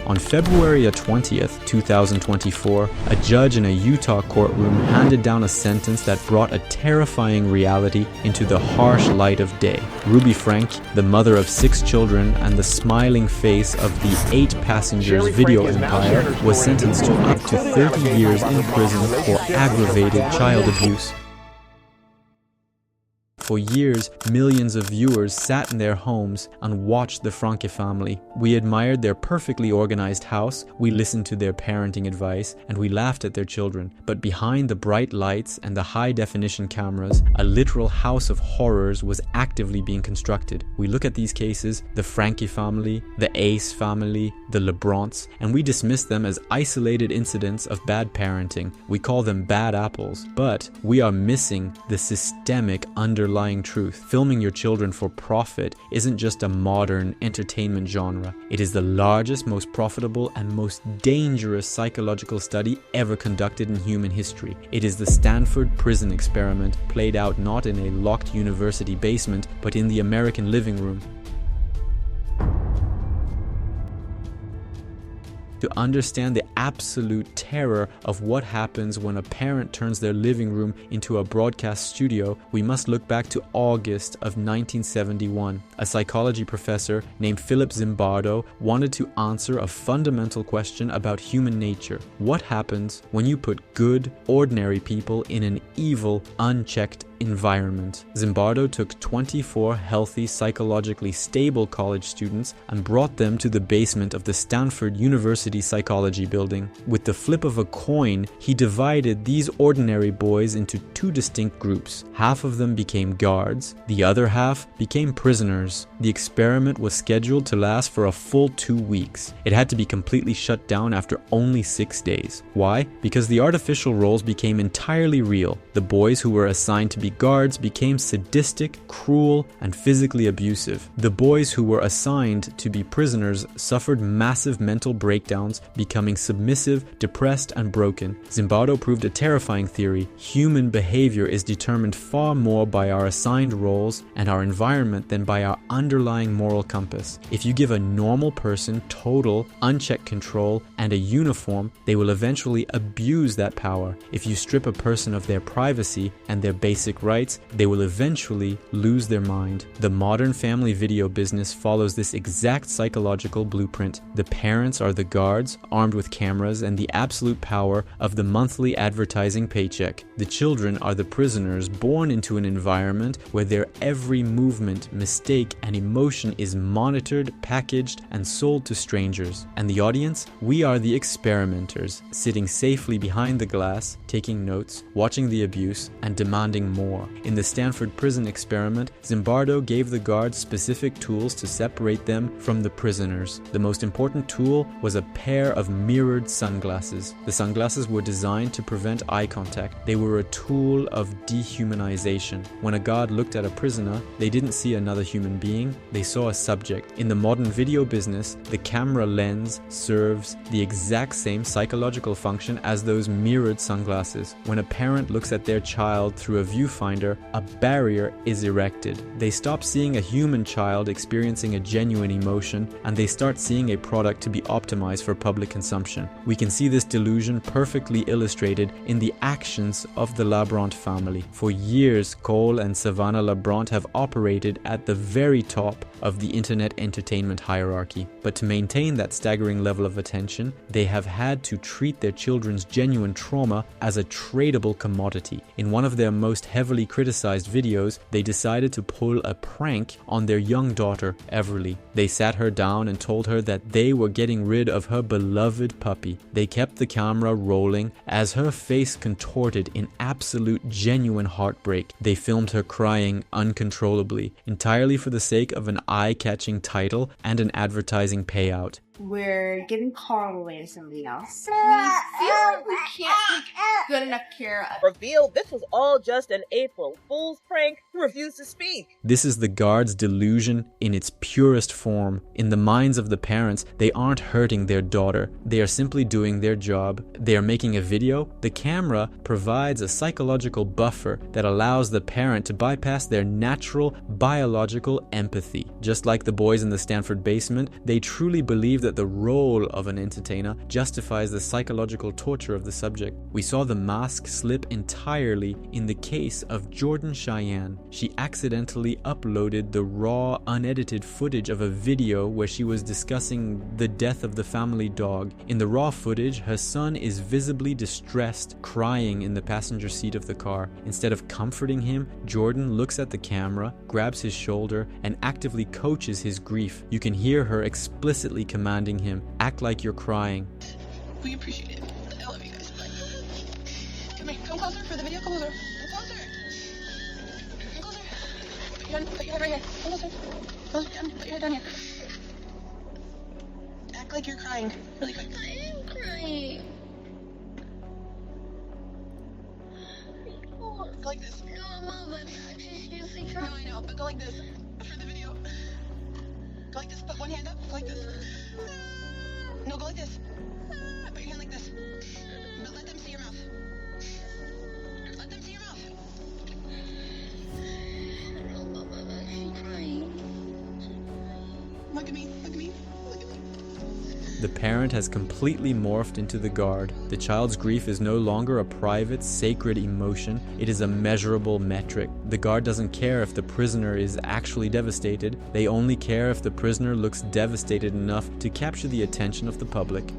On February 20th, 2024, a judge in a Utah courtroom handed down a sentence that brought a terrifying reality into the harsh light of day. Ruby Frank, the mother of 6 children and the smiling face of the 8 passengers video empire, was sentenced to up to 30 years in prison for aggravated child abuse. For years, millions of viewers sat in their homes and watched the Franke family. We admired their perfectly organized house, we listened to their parenting advice, and we laughed at their children. But behind the bright lights and the high-definition cameras, a literal house of horrors was actively being constructed. We look at these cases, the Franke family, the Ace family, the Lebrants, and we dismiss them as isolated incidents of bad parenting. We call them bad apples, but we are missing the systemic underlying truth. Filming your children for profit isn't just a modern entertainment genre. It is the largest, most profitable, and most dangerous psychological study ever conducted in human history. It is the Stanford Prison Experiment, played out not in a locked university basement, but in the American living room. To understand the absolute terror of what happens when a parent turns their living room into a broadcast studio, we must look back to August of 1971. A psychology professor named Philip Zimbardo wanted to answer a fundamental question about human nature. What happens when you put good, ordinary people in an evil, unchecked environment? Zimbardo took 24 healthy, psychologically stable college students and brought them to the basement of the Stanford University Psychology building. With the flip of a coin, he divided these ordinary boys into 2 distinct groups. Half of them became guards, the other half became prisoners. The experiment was scheduled to last for a full 2 weeks. It had to be completely shut down after only 6 days. Why? Because the artificial roles became entirely real. The boys who were assigned to be guards became sadistic, cruel, and physically abusive. The boys who were assigned to be prisoners suffered massive mental breakdowns, becoming submissive, depressed, and broken. Zimbardo proved a terrifying theory. Human behavior is determined far more by our assigned roles and our environment than by our underlying moral compass. If you give a normal person total, unchecked control and a uniform, they will eventually abuse that power. If you strip a person of their privacy and their basic rights, they will eventually lose their mind. The modern family video business follows this exact psychological blueprint. The parents are the guards, armed with cameras and the absolute power of the monthly advertising paycheck. The children are the prisoners born into an environment where their every movement, mistake, and emotion is monitored, packaged, and sold to strangers. And the audience? We are the experimenters, sitting safely behind the glass, taking notes, watching the abuse, and demanding more. In the Stanford Prison Experiment, Zimbardo gave the guards specific tools to separate them from the prisoners. The most important tool was a pair of mirrored sunglasses. The sunglasses were designed to prevent eye contact. They were a tool of dehumanization. When a guard looked at a prisoner, they didn't see another human being, they saw a subject. In the modern video business, the camera lens serves the exact same psychological function as those mirrored sunglasses. When a parent looks at their child through a viewfinder, a barrier is erected. They stop seeing a human child experiencing a genuine emotion, and they start seeing a product to be optimized for public consumption. We can see this delusion perfectly illustrated in the actions of the Labrant family. For years, Cole and Savannah Labrant have operated at the very top of the internet entertainment hierarchy. But to maintain that staggering level of attention, they have had to treat their children's genuine trauma as a tradable commodity. In one of their most heavily criticized videos, they decided to pull a prank on their young daughter, Everly. They sat her down and told her that they were getting rid of her beloved puppy. They kept the camera rolling as her face contorted in absolute genuine heartbreak. They filmed her crying uncontrollably, entirely for the sake of an eye-catching title and an advertising payout. We're giving Carl away to somebody else. We feel like we can't take good enough care of. Revealed this was all just an April Fool's prank who refused to speak. This is the guard's delusion in its purest form. In the minds of the parents, they aren't hurting their daughter. They are simply doing their job. They are making a video. The camera provides a psychological buffer that allows the parent to bypass their natural biological empathy. Just like the boys in the Stanford basement, they truly believe that that the role of an entertainer justifies the psychological torture of the subject. We saw the mask slip entirely in the case of Jordan Cheyenne. She accidentally uploaded the raw, unedited footage of a video where she was discussing the death of the family dog. In the raw footage, her son is visibly distressed, crying in the passenger seat of the car. Instead of comforting him, Jordan looks at the camera, grabs his shoulder, and actively coaches his grief. You can hear her explicitly commanding him, "Act like you're crying." We appreciate it. I love you guys. Come here. Come closer for the video. Come closer. Come closer. Come closer. Put your head right here. Come closer. Closer down. Put your head down here. Act like you're crying. Really quick. I am crying. Go like this. No, Mom, I'm just usually No, crying. I know, but go like this for the video. Go like this. Put one hand up. Go like this. No, go like this. Put your hand like this. But let them see your mouth. Let them see your mouth. No, Mom, I'm actually crying. Look at me. Look at me. Look at me. The parent has completely morphed into the guard. The child's grief is no longer a private, sacred emotion. It is a measurable metric. The guard doesn't care if the prisoner is actually devastated. They only care if the prisoner looks devastated enough to capture the attention of the public.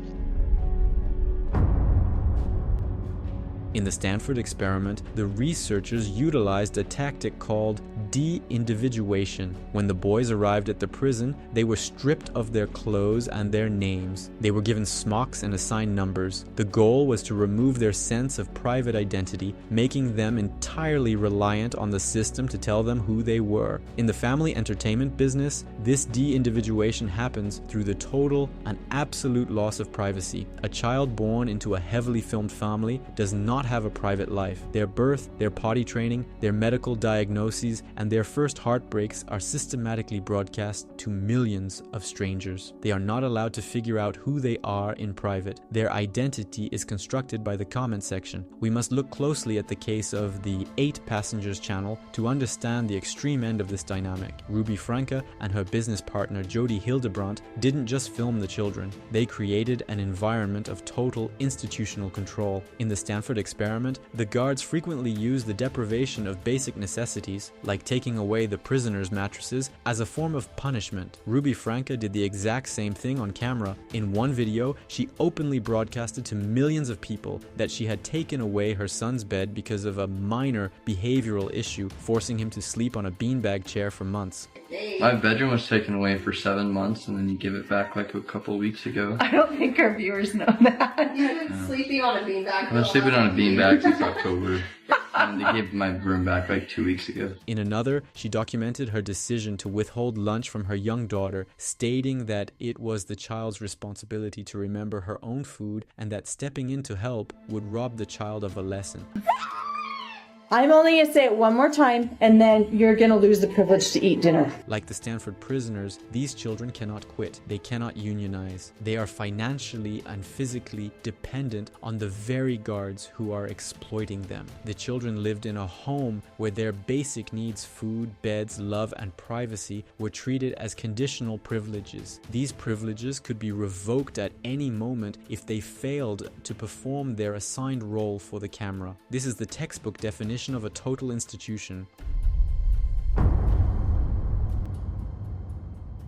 In the Stanford experiment, the researchers utilized a tactic called de-individuation. When the boys arrived at the prison, they were stripped of their clothes and their names. They were given smocks and assigned numbers. The goal was to remove their sense of private identity, making them entirely reliant on the system to tell them who they were. In the family entertainment business, this de-individuation happens through the total and absolute loss of privacy. A child born into a heavily filmed family does not have a private life. Their birth, their potty training, their medical diagnoses, and their first heartbreaks are systematically broadcast to millions of strangers. They are not allowed to figure out who they are in private. Their identity is constructed by the comment section. We must look closely at the case of the 8 Passengers channel to understand the extreme end of this dynamic. Ruby Franke and her business partner Jody Hildebrandt didn't just film the children. They created an environment of total institutional control. In the Stanford experiment, the guards frequently use the deprivation of basic necessities, like taking away the prisoners' mattresses, as a form of punishment. Ruby Franke did the exact same thing on camera. In one video, she openly broadcasted to millions of people that she had taken away her son's bed because of a minor behavioral issue, forcing him to sleep on a beanbag chair for months. My bedroom was taken away for 7 months, and then you give it back like a couple weeks ago. I don't think our viewers know that. You've been sleeping on a beanbag. I've been sleeping on a beanbag since October, and they gave my room back like 2 weeks ago. In another, she documented her decision to withhold lunch from her young daughter, stating that it was the child's responsibility to remember her own food and that stepping in to help would rob the child of a lesson. I'm only going to say it one more time, and then you're going to lose the privilege to eat dinner. Like the Stanford prisoners, these children cannot quit. They cannot unionize. They are financially and physically dependent on the very guards who are exploiting them. The children lived in a home where their basic needs, food, beds, love, and privacy, were treated as conditional privileges. These privileges could be revoked at any moment if they failed to perform their assigned role for the camera. This is the textbook definition of a total institution.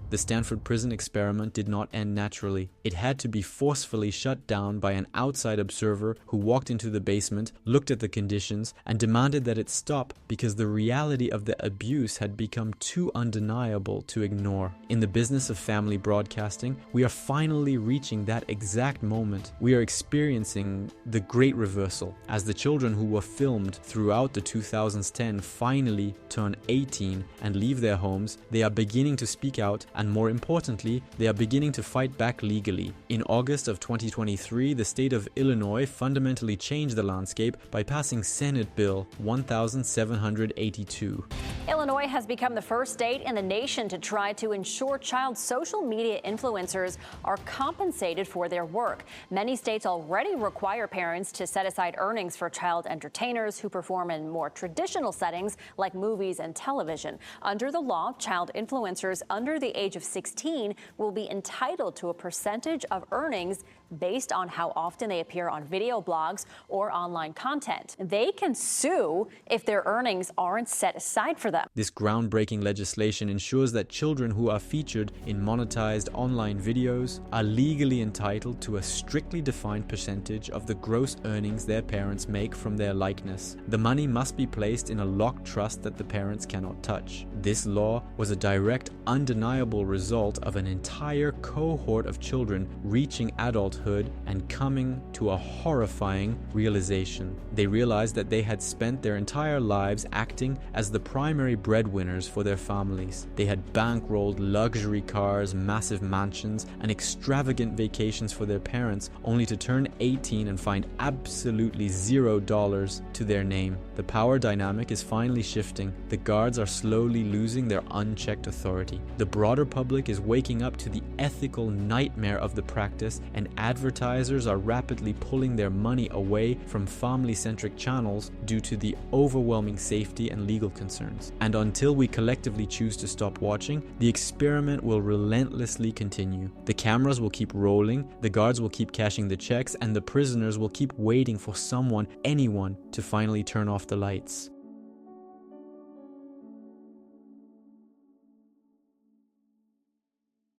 The Stanford Prison Experiment did not end naturally. It had to be forcefully shut down by an outside observer who walked into the basement, looked at the conditions, and demanded that it stop because the reality of the abuse had become too undeniable to ignore. In the business of family broadcasting, we are finally reaching that exact moment. We are experiencing the great reversal. As the children who were filmed throughout the 2010s finally turn 18 and leave their homes, they are beginning to speak out, and more importantly, they are beginning to fight back legally. In August of 2023, the state of Illinois fundamentally changed the landscape by passing Senate Bill 1782. Illinois has become the first state in the nation to try to ensure child social media influencers are compensated for their work. Many states already require parents to set aside earnings for child entertainers who perform in more traditional settings like movies and television. Under the law, child influencers under the age age of 16 will be entitled to a percentage of earnings based on how often they appear on video blogs or online content. They can sue if their earnings aren't set aside for them. This groundbreaking legislation ensures that children who are featured in monetized online videos are legally entitled to a strictly defined percentage of the gross earnings their parents make from their likeness. The money must be placed in a locked trust that the parents cannot touch. This law was a direct, undeniable result of an entire cohort of children reaching adulthood and coming to a horrifying realization. They realized that they had spent their entire lives acting as the primary breadwinners for their families. They had bankrolled luxury cars, massive mansions, and extravagant vacations for their parents, only to turn 18 and find absolutely $0 to their name. The power dynamic is finally shifting. The guards are slowly losing their unchecked authority. The broader public is waking up to the ethical nightmare of the practice, and advertisers are rapidly pulling their money away from family-centric channels due to the overwhelming safety and legal concerns. And until we collectively choose to stop watching, the experiment will relentlessly continue. The cameras will keep rolling, the guards will keep cashing the checks, and the prisoners will keep waiting for someone, anyone, to finally turn off the lights.